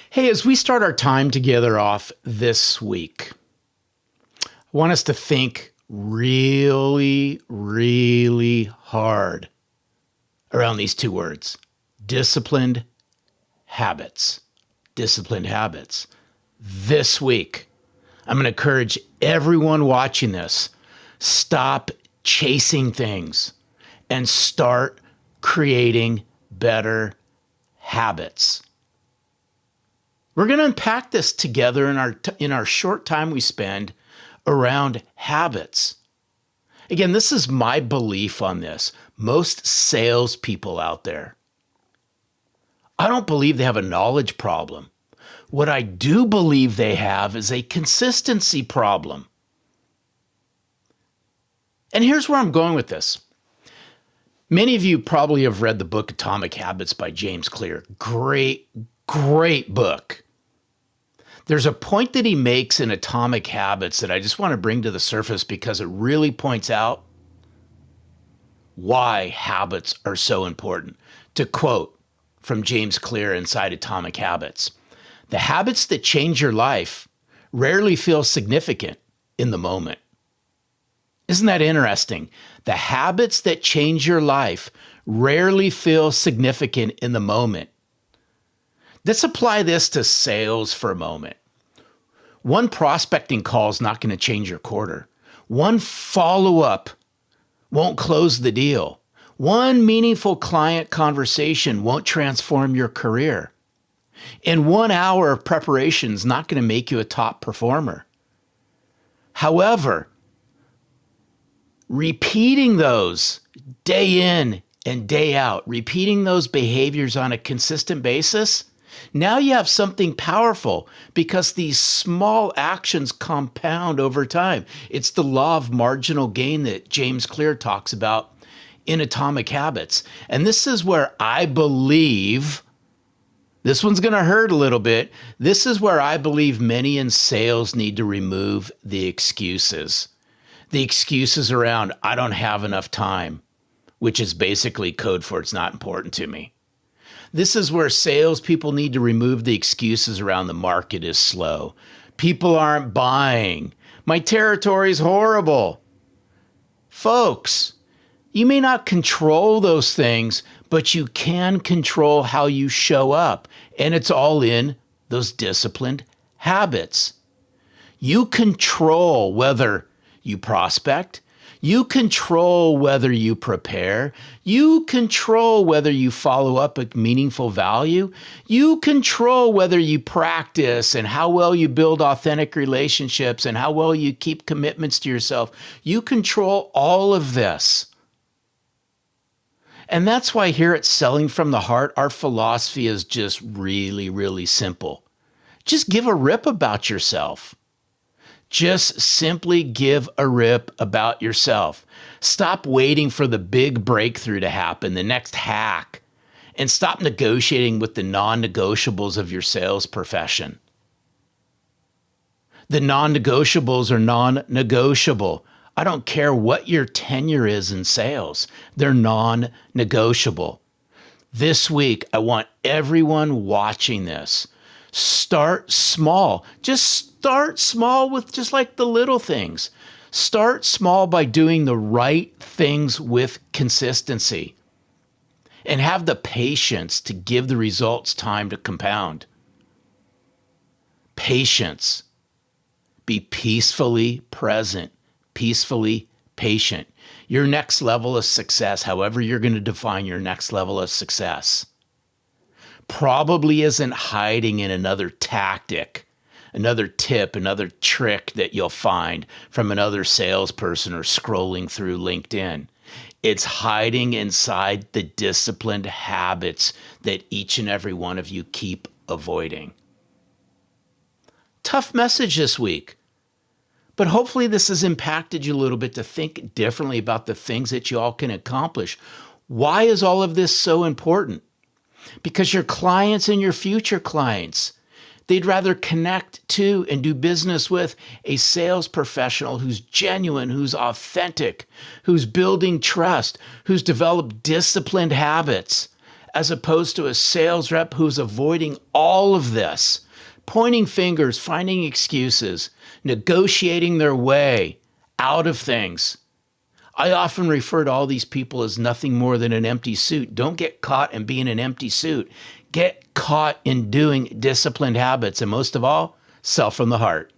Hey, as we start our time together off this week, I want us to think really, really hard around these two words: disciplined habits. Disciplined habits. This week, I'm going to encourage everyone watching this, stop chasing things and start creating better habits. We're going to unpack this together in our short time we spend around habits. Again, this is my belief on this. Most salespeople out there, I don't believe they have a knowledge problem. What I do believe they have is a consistency problem. And here's where I'm going with this. Many of you probably have read the book Atomic Habits by James Clear. Great book. There's a point that he makes in Atomic Habits that I just want to bring to the surface because it really points out why habits are so important. To quote from James Clear inside Atomic Habits, the habits that change your life rarely feel significant in the moment. Isn't that interesting? The habits that change your life rarely feel significant in the moment. Let's apply this to sales for a moment. One prospecting call is not going to change your quarter. One follow-up won't close the deal. One meaningful client conversation won't transform your career. And 1 hour of preparation is not going to make you a top performer. However, repeating those day in and day out, repeating those behaviors on a consistent basis, now you have something powerful because these small actions compound over time. It's the law of marginal gain that James Clear talks about in Atomic Habits. And this is where I believe, this one's going to hurt a little bit. This is where I believe many in sales need to remove the excuses. The excuses around, I don't have enough time, which is basically code for it's not important to me. This is where salespeople need to remove the excuses around the market is slow. People aren't buying. My territory is horrible. Folks, you may not control those things, but you can control how you show up. And it's all in those disciplined habits. You control whether you prospect. You control whether you prepare. You control whether you follow up with meaningful value. You control whether you practice and how well you build authentic relationships and how well you keep commitments to yourself. You control all of this. And that's why here at Selling from the Heart, our philosophy is just really, really simple. Just give a rip about yourself. Just simply give a rip about yourself. Stop waiting for the big breakthrough to happen, the next hack, and stop negotiating with the non-negotiables of your sales profession. The non-negotiables are non-negotiable. I don't care what your tenure is in sales. They're non-negotiable. This week, I want everyone watching this, start small. Just start small with just like the little things. Start small by doing the right things with consistency and have the patience to give the results time to compound. Patience. Be peacefully present, peacefully patient. Your next level of success, however you're going to define your next level of success, probably isn't hiding in another tactic, another tip, another trick that you'll find from another salesperson or scrolling through LinkedIn. It's hiding inside the disciplined habits that each and every one of you keep avoiding. Tough message this week, but hopefully this has impacted you a little bit to think differently about the things that you all can accomplish. Why is all of this so important? Because your clients and your future clients, they'd rather connect to and do business with a sales professional who's genuine, who's authentic, who's building trust, who's developed disciplined habits, as opposed to a sales rep who's avoiding all of this, pointing fingers, finding excuses, negotiating their way out of things. I often refer to all these people as nothing more than an empty suit. Don't get caught in being an empty suit. Get caught in doing disciplined habits, and most of all, sell from the heart.